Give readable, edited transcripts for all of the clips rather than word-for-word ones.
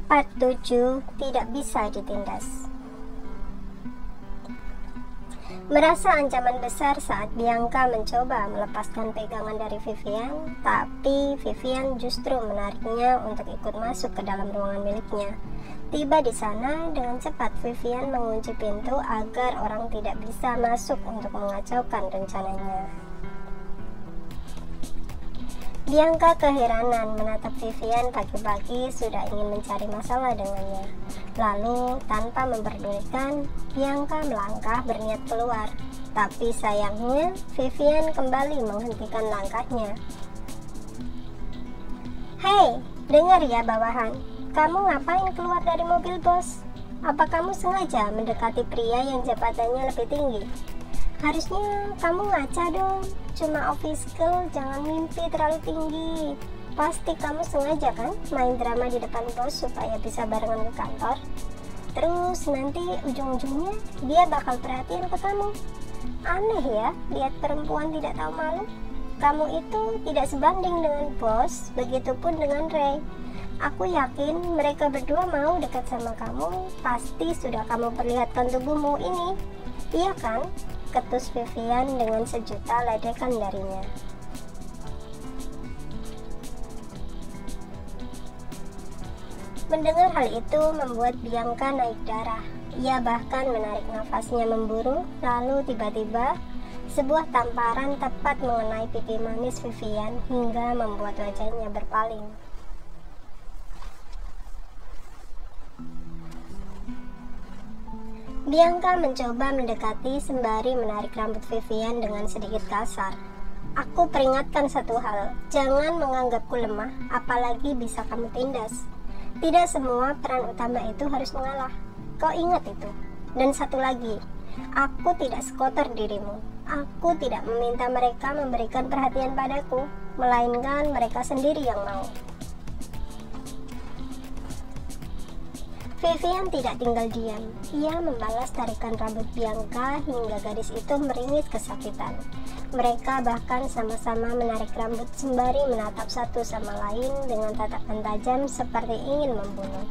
Part 7 tidak bisa ditindas. Merasa ancaman besar saat Bianca mencoba melepaskan pegangan dari Vivian, tapi Vivian justru menariknya untuk ikut masuk ke dalam ruangan miliknya. Tiba di sana, dengan cepat Vivian mengunci pintu agar orang tidak bisa masuk untuk mengacaukan rencananya. Bianca keheranan menatap Vivian pagi-pagi sudah ingin mencari masalah dengannya. Lalu, tanpa memperdulikan, Bianca melangkah berniat keluar. Tapi sayangnya, Vivian kembali menghentikan langkahnya. "Hei, dengar ya bawahan. Kamu ngapain keluar dari mobil bos? Apa kamu sengaja mendekati pria yang jabatannya lebih tinggi? Harusnya kamu ngaca dong. Cuma office girl, jangan mimpi terlalu tinggi. Pasti kamu sengaja kan main drama di depan bos supaya bisa barengan ke kantor. Terus nanti ujung-ujungnya dia bakal perhatian ke kamu. Aneh ya, lihat perempuan tidak tahu malu. Kamu itu tidak sebanding dengan bos, begitupun dengan Ray. Aku yakin mereka berdua mau dekat sama kamu. Pasti sudah kamu perlihatkan tubuhmu ini. Iya kan?" ketus Vivian dengan sejuta ledekan darinya. Mendengar hal itu membuat Bianca naik darah. Ia bahkan menarik nafasnya memburu, lalu tiba-tiba sebuah tamparan tepat mengenai pipi manis Vivian hingga membuat wajahnya berpaling. Bianca mencoba mendekati sembari menarik rambut Vivian dengan sedikit kasar. "Aku peringatkan satu hal, jangan menganggapku lemah, apalagi bisa kamu tindas. Tidak semua peran utama itu harus mengalah. Kau ingat itu. Dan satu lagi, aku tidak sekotor dirimu. Aku tidak meminta mereka memberikan perhatian padaku, melainkan mereka sendiri yang mau." Vivian tidak tinggal diam. Ia membalas tarikan rambut Bianca hingga gadis itu meringis kesakitan. Mereka bahkan sama-sama menarik rambut sembari menatap satu sama lain dengan tatapan tajam seperti ingin membunuh.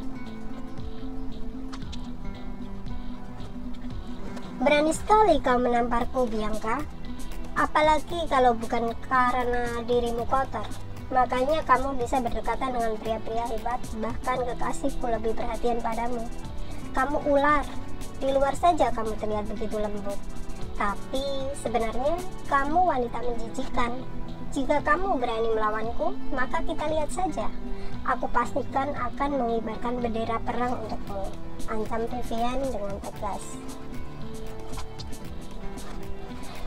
"Berani sekali kau menamparku, Bianca. Apalagi kalau bukan karena dirimu kotor. Makanya kamu bisa berdekatan dengan pria-pria hebat, bahkan kekasihku lebih perhatian padamu. Kamu ular, di luar saja kamu terlihat begitu lembut. Tapi sebenarnya kamu wanita menjijikan. Jika kamu berani melawanku, maka kita lihat saja. Aku pastikan akan mengibarkan bendera perang untukmu," ancam Vivian dengan tegas.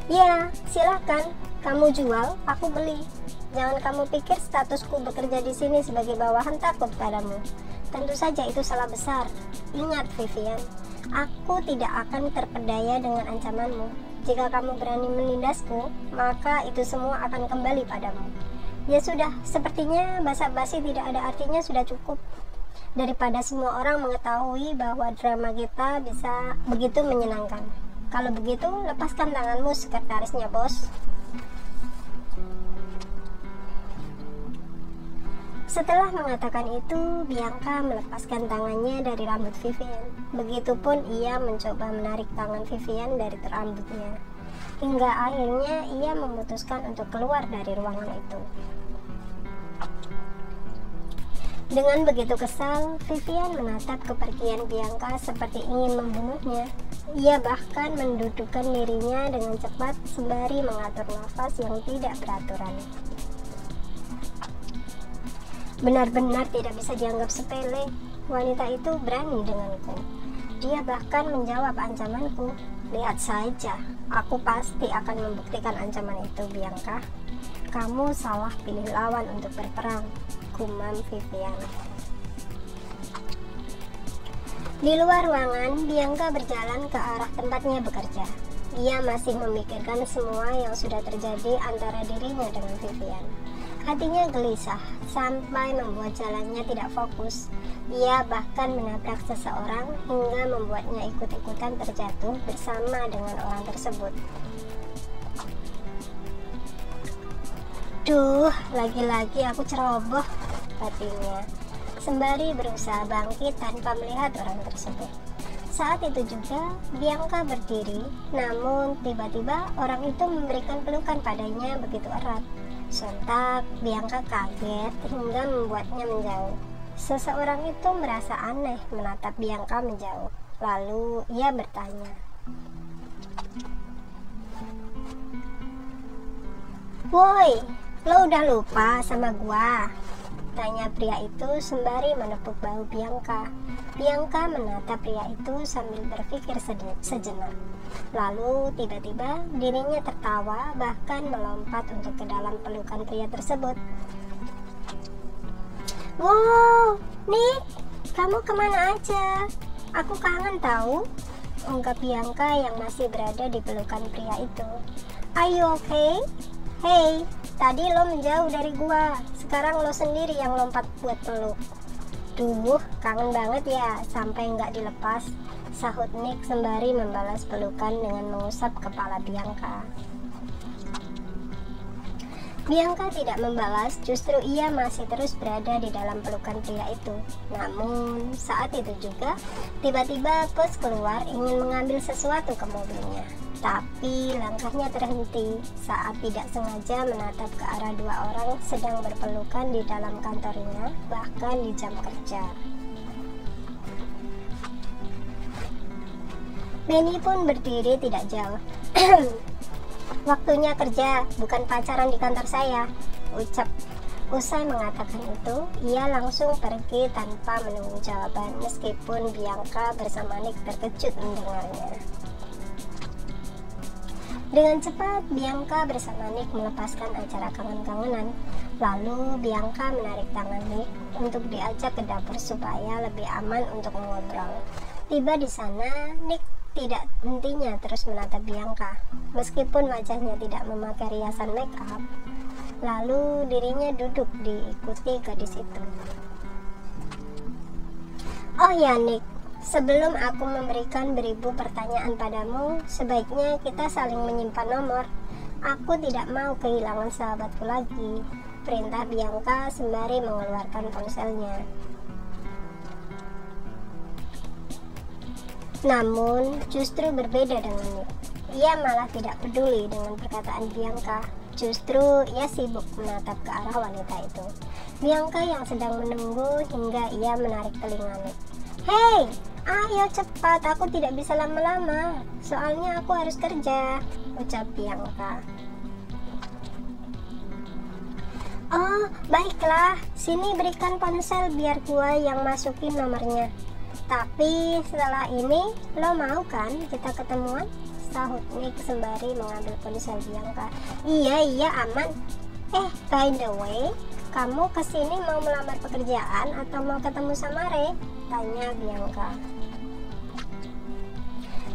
"Ya, silakan. Kamu jual, aku beli. Jangan kamu pikir statusku bekerja di sini sebagai bawahan takut padamu. Tentu saja itu salah besar. Ingat Vivian, aku tidak akan terpedaya dengan ancamanmu. Jika kamu berani menindasku, maka itu semua akan kembali padamu. Ya sudah, sepertinya basa-basi tidak ada artinya, sudah cukup. Daripada semua orang mengetahui bahwa drama kita bisa begitu menyenangkan. Kalau begitu, lepaskan tanganmu, sekretarisnya bos." Setelah mengatakan itu, Bianca melepaskan tangannya dari rambut Vivian. Begitupun ia mencoba menarik tangan Vivian dari rambutnya. Hingga akhirnya ia memutuskan untuk keluar dari ruangan itu. Dengan begitu kesal, Vivian menatap kepergian Bianca seperti ingin membunuhnya. Ia bahkan mendudukkan dirinya dengan cepat sembari mengatur nafas yang tidak beraturan. Benar-benar tidak bisa dianggap sepele. Wanita itu berani denganku. Dia bahkan menjawab ancamanku. Lihat saja, aku pasti akan membuktikan ancaman itu, Bianca. Kamu salah pilih lawan untuk berperang, gumam Vivian. Di luar ruangan, Bianca berjalan ke arah tempatnya bekerja. Ia masih memikirkan semua yang sudah terjadi antara dirinya dengan Vivian. Hatinya gelisah sampai membuat jalannya tidak fokus. Ia bahkan menabrak seseorang hingga membuatnya ikut-ikutan terjatuh bersama dengan orang tersebut. "Duh, lagi-lagi aku ceroboh," batinnya. sembari berusaha bangkit tanpa melihat orang tersebut. Saat itu juga Bianca berdiri, namun tiba-tiba orang itu memberikan pelukan padanya begitu erat. Sontak Bianca kaget hingga membuatnya menjauh. Seseorang itu merasa aneh menatap Bianca menjauh. Lalu ia bertanya, "Woi, lo udah lupa sama gua?" tanya pria itu sembari menepuk bahu Bianca. Bianca menatap pria itu sambil berpikir sejenak. Lalu tiba-tiba dirinya tertawa, bahkan melompat untuk ke dalam pelukan pria tersebut. "Wow, Nick, kamu kemana aja? Aku kangen tahu," ungkap Bianca yang masih berada di pelukan pria itu. "Are you okay? Hey, tadi lo menjauh dari gua, sekarang lo sendiri yang lompat buat peluk." "Duh, kangen banget ya, sampai nggak dilepas," sahut Nick sembari membalas pelukan dengan mengusap kepala Bianca. Bianca tidak membalas, justru ia masih terus berada di dalam pelukan pria itu. Namun, saat itu juga, tiba-tiba Bos keluar ingin mengambil sesuatu ke mobilnya. Tapi langkahnya terhenti saat tidak sengaja menatap ke arah dua orang sedang berpelukan di dalam kantornya, bahkan di jam kerja. Benny pun berdiri tidak jauh. "Waktunya kerja, bukan pacaran di kantor saya," ucap. Usai mengatakan itu, ia langsung pergi tanpa menunggu jawaban, meskipun Bianca bersama Nick terkejut mendengarnya. Dengan cepat, Bianca bersama Nick melepaskan acara kangen-kangenan. Lalu Bianca menarik tangan Nick untuk diajak ke dapur supaya lebih aman untuk mengobrol. Tiba di sana, Nick tidak hentinya terus menatap Bianca, meskipun wajahnya tidak memakai riasan make up. Lalu dirinya duduk diikuti gadis itu. "Oh ya Nick, sebelum aku memberikan beribu pertanyaan padamu, sebaiknya kita saling menyimpan nomor. Aku tidak mau kehilangan sahabatku lagi," perintah Bianca sembari mengeluarkan ponselnya. Namun, justru berbeda dengan Nick. Ia malah tidak peduli dengan perkataan Bianca. Justru ia sibuk menatap ke arah wanita itu. Bianca yang sedang menunggu hingga ia menarik telinga Nick. "Hei, ayo cepat, aku tidak bisa lama-lama. Soalnya aku harus kerja," ucap Bianca. "Oh, baiklah. Sini berikan ponsel biar gua yang masukin nomornya. Tapi setelah ini, lo mau kan kita ketemuan?" sahut Nick sembari mengambil ponsel Bianca. Iya, aman. By the way, kamu kesini mau melamar pekerjaan atau mau ketemu sama Ray? Tanya Bianca.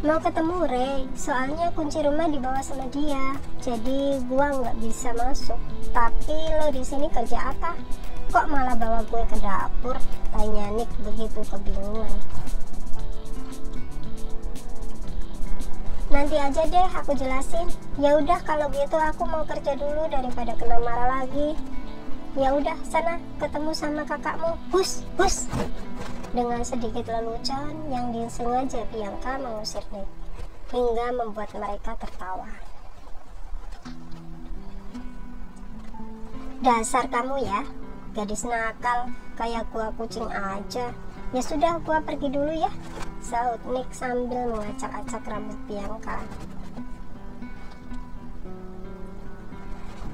"Mau ketemu Ray, soalnya kunci rumah dibawa sama dia, jadi gua nggak bisa masuk. Tapi lo di sini kerja apa? Kok malah bawa gue ke dapur?" tanya Nick begitu kebingungan. "Nanti aja deh aku jelasin." "Ya udah kalau gitu aku mau kerja dulu daripada kena marah lagi." "Ya udah sana ketemu sama kakakmu." Hus. Dengan sedikit lelucon yang disengaja Bianca mengusir Nick, hingga membuat mereka tertawa. "Dasar kamu ya, gadis nakal, kayak gua kucing aja. Ya sudah, gua pergi dulu ya," sahut Nick sambil mengacak-acak rambut Bianca.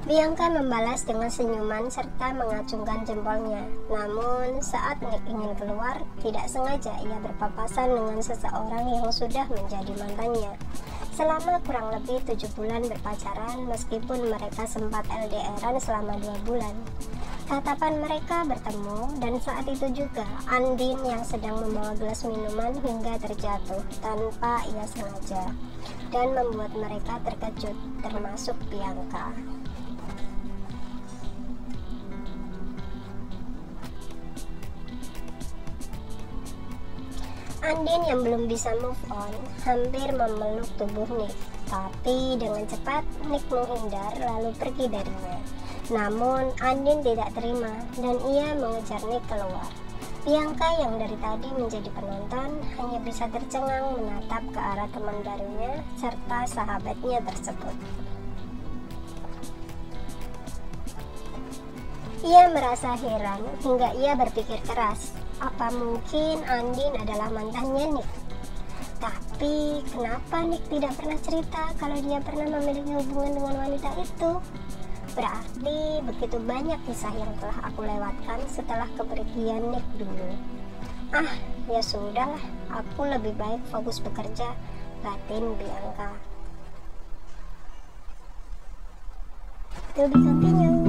Bianca membalas dengan senyuman serta mengacungkan jempolnya. Namun saat Nick ingin keluar, tidak sengaja ia berpapasan dengan seseorang yang sudah menjadi mantannya. Selama kurang lebih 7 bulan berpacaran, meskipun mereka sempat LDR-an selama 2 bulan. Tatapan mereka bertemu, dan saat itu juga Andin yang sedang membawa gelas minuman hingga terjatuh tanpa ia sengaja, dan membuat mereka terkejut, termasuk Bianca. Andin yang belum bisa move on hampir memeluk tubuh Nick, tapi dengan cepat Nick menghindar lalu pergi darinya. Namun Andin tidak terima dan ia mengejar Nick keluar. Bianca yang dari tadi menjadi penonton hanya bisa tercengang menatap ke arah teman barunya serta sahabatnya tersebut. Ia merasa heran hingga ia berpikir keras, apa mungkin Andin adalah mantannya Nick? Tapi kenapa Nick tidak pernah cerita kalau dia pernah memiliki hubungan dengan wanita itu? Berarti begitu banyak kisah yang telah aku lewatkan setelah kepergian Nick dulu. Ya sudahlah, aku lebih baik fokus bekerja, batin Bianca. To be continued.